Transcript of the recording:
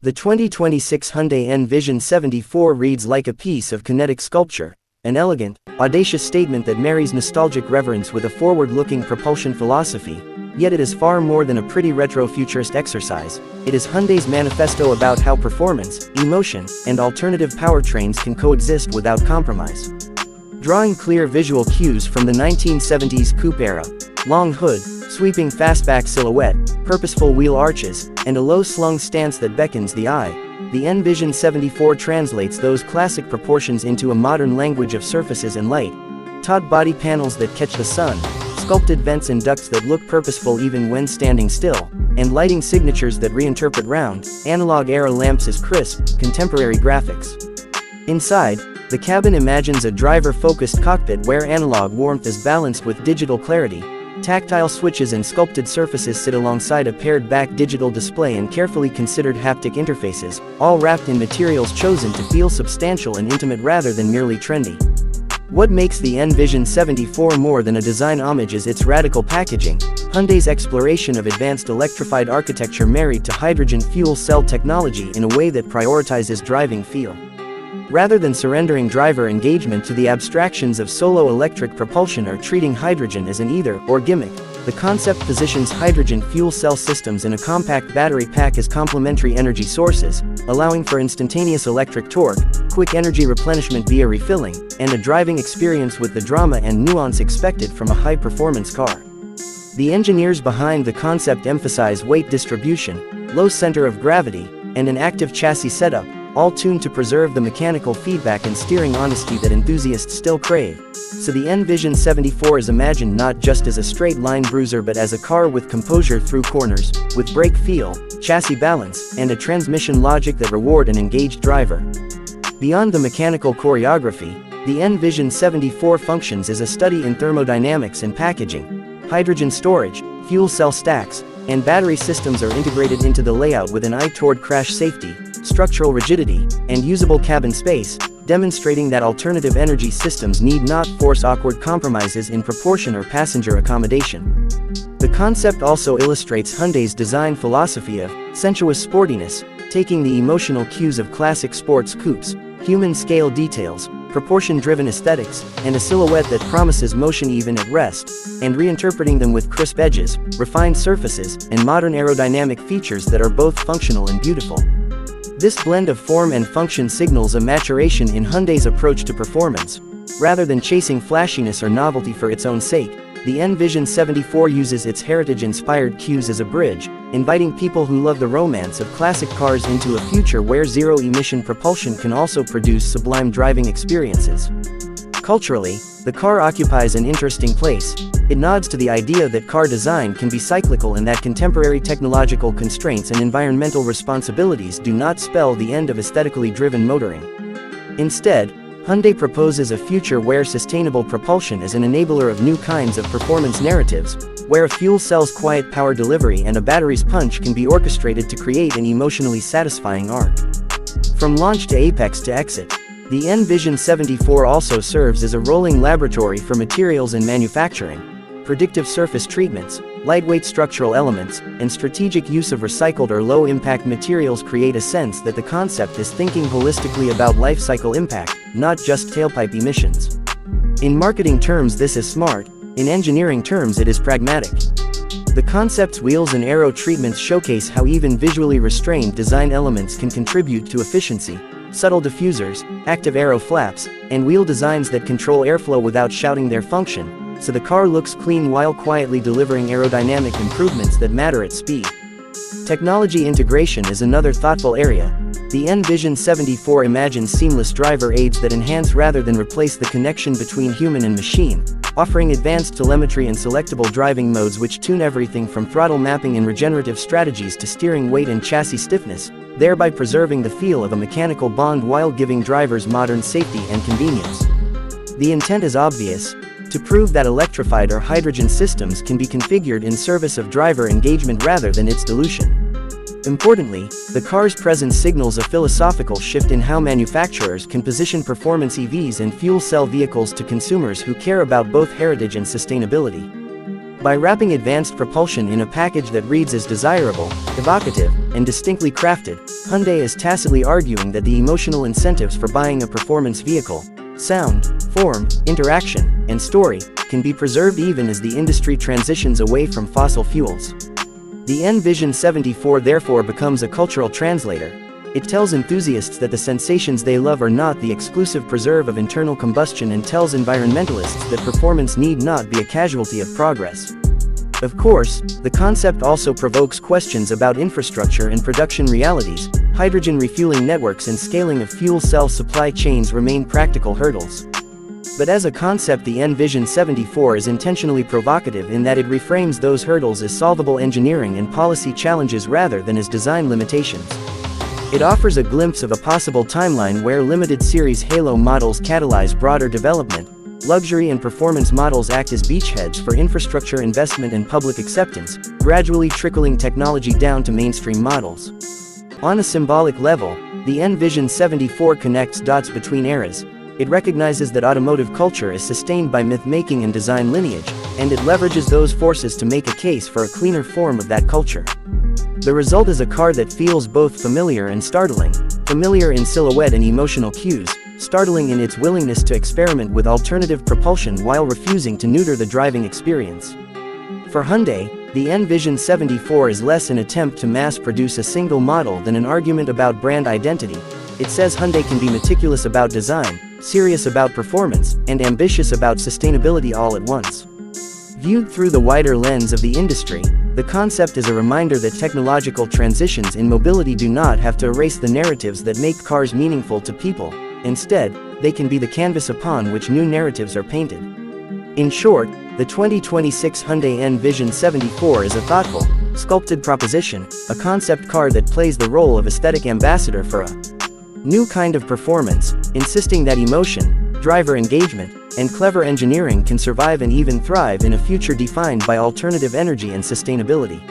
The 2026 Hyundai N Vision 74 reads like a piece of kinetic sculpture, an elegant, audacious statement that marries nostalgic reverence with a forward-looking propulsion philosophy. Yet it is far more than a pretty retro-futurist exercise. It is Hyundai's manifesto about how performance, emotion, and alternative powertrains can coexist without compromise. Drawing clear visual cues from the 1970s coupe era, long hood, sweeping fastback silhouette, purposeful wheel arches, and a low-slung stance that beckons the eye, the N Vision 74 translates those classic proportions into a modern language of surfaces and light. Taut body panels that catch the sun, sculpted vents and ducts that look purposeful even when standing still, and lighting signatures that reinterpret round, analog-era lamps as crisp, contemporary graphics. Inside, the cabin imagines a driver-focused cockpit where analog warmth is balanced with digital clarity. Tactile switches and sculpted surfaces sit alongside a pared-back digital display and carefully considered haptic interfaces, all wrapped in materials chosen to feel substantial and intimate rather than merely trendy. What makes the N Vision 74 more than a design homage is its radical packaging, Hyundai's exploration of advanced electrified architecture married to hydrogen fuel cell technology in a way that prioritizes driving feel. Rather than surrendering driver engagement to the abstractions of solo electric propulsion or treating hydrogen as an either-or gimmick, the concept positions hydrogen fuel cell systems in a compact battery pack as complementary energy sources, allowing for instantaneous electric torque, quick energy replenishment via refilling, and a driving experience with the drama and nuance expected from a high-performance car. The engineers behind the concept emphasize weight distribution, low center of gravity, and an active chassis setup, all tuned to preserve the mechanical feedback and steering honesty that enthusiasts still crave. So the N Vision 74 is imagined not just as a straight-line bruiser but as a car with composure through corners, with brake feel, chassis balance, and a transmission logic that reward an engaged driver. Beyond the mechanical choreography, the N Vision 74 functions as a study in thermodynamics and packaging. Hydrogen storage, fuel cell stacks, and battery systems are integrated into the layout with an eye toward crash safety, structural rigidity, and usable cabin space, demonstrating that alternative energy systems need not force awkward compromises in proportion or passenger accommodation. The concept also illustrates Hyundai's design philosophy of sensuous sportiness, taking the emotional cues of classic sports coupes, human-scale details, proportion-driven aesthetics, and a silhouette that promises motion even at rest, and reinterpreting them with crisp edges, refined surfaces, and modern aerodynamic features that are both functional and beautiful. This blend of form and function signals a maturation in Hyundai's approach to performance. Rather than chasing flashiness or novelty for its own sake, the N Vision 74 uses its heritage-inspired cues as a bridge, inviting people who love the romance of classic cars into a future where zero-emission propulsion can also produce sublime driving experiences. Culturally, the car occupies an interesting place. It nods to the idea that car design can be cyclical and that contemporary technological constraints and environmental responsibilities do not spell the end of aesthetically driven motoring. Instead, Hyundai proposes a future where sustainable propulsion is an enabler of new kinds of performance narratives, where a fuel cell's quiet power delivery and a battery's punch can be orchestrated to create an emotionally satisfying arc. From launch to apex to exit, the N Vision 74 also serves as a rolling laboratory for materials and manufacturing. Predictive surface treatments, lightweight structural elements, and strategic use of recycled or low-impact materials create a sense that the concept is thinking holistically about life cycle impact, not just tailpipe emissions. In marketing terms this is smart, in engineering terms it is pragmatic. The concept's wheels and aero treatments showcase how even visually restrained design elements can contribute to efficiency. Subtle diffusers, active aero flaps, and wheel designs that control airflow without shouting their function, so the car looks clean while quietly delivering aerodynamic improvements that matter at speed. Technology integration is another thoughtful area. The N Vision 74 imagines seamless driver aids that enhance rather than replace the connection between human and machine, offering advanced telemetry and selectable driving modes which tune everything from throttle mapping and regenerative strategies to steering weight and chassis stiffness, thereby preserving the feel of a mechanical bond while giving drivers modern safety and convenience. The intent is obvious: to prove that electrified or hydrogen systems can be configured in service of driver engagement rather than its dilution. Importantly, the car's presence signals a philosophical shift in how manufacturers can position performance EVs and fuel cell vehicles to consumers who care about both heritage and sustainability. By wrapping advanced propulsion in a package that reads as desirable, evocative, and distinctly crafted, Hyundai is tacitly arguing that the emotional incentives for buying a performance vehicle, sound, form, interaction, and story, can be preserved even as the industry transitions away from fossil fuels. The N Vision 74 therefore becomes a cultural translator. It tells enthusiasts that the sensations they love are not the exclusive preserve of internal combustion, and tells environmentalists that performance need not be a casualty of progress. Of course, the concept also provokes questions about infrastructure and production realities. Hydrogen refueling networks and scaling of fuel cell supply chains remain practical hurdles. But as a concept, the N Vision 74 is intentionally provocative in that it reframes those hurdles as solvable engineering and policy challenges rather than as design limitations. It offers a glimpse of a possible timeline where limited series halo models catalyze broader development, luxury and performance models act as beachheads for infrastructure investment and public acceptance, gradually trickling technology down to mainstream models. On a symbolic level, the N Vision 74 connects dots between eras. It recognizes that automotive culture is sustained by myth-making and design lineage, and it leverages those forces to make a case for a cleaner form of that culture. The result is a car that feels both familiar and startling, familiar in silhouette and emotional cues, startling in its willingness to experiment with alternative propulsion while refusing to neuter the driving experience. For Hyundai, the N Vision 74 is less an attempt to mass-produce a single model than an argument about brand identity. It says Hyundai can be meticulous about design, serious about performance, and ambitious about sustainability all at once. Viewed through the wider lens of the industry, the concept is a reminder that technological transitions in mobility do not have to erase the narratives that make cars meaningful to people. Instead, they can be the canvas upon which new narratives are painted. In short, the 2026 Hyundai N Vision 74 is a thoughtful, sculpted proposition, a concept car that plays the role of aesthetic ambassador for a new kind of performance, insisting that emotion, driver engagement, and clever engineering can survive and even thrive in a future defined by alternative energy and sustainability.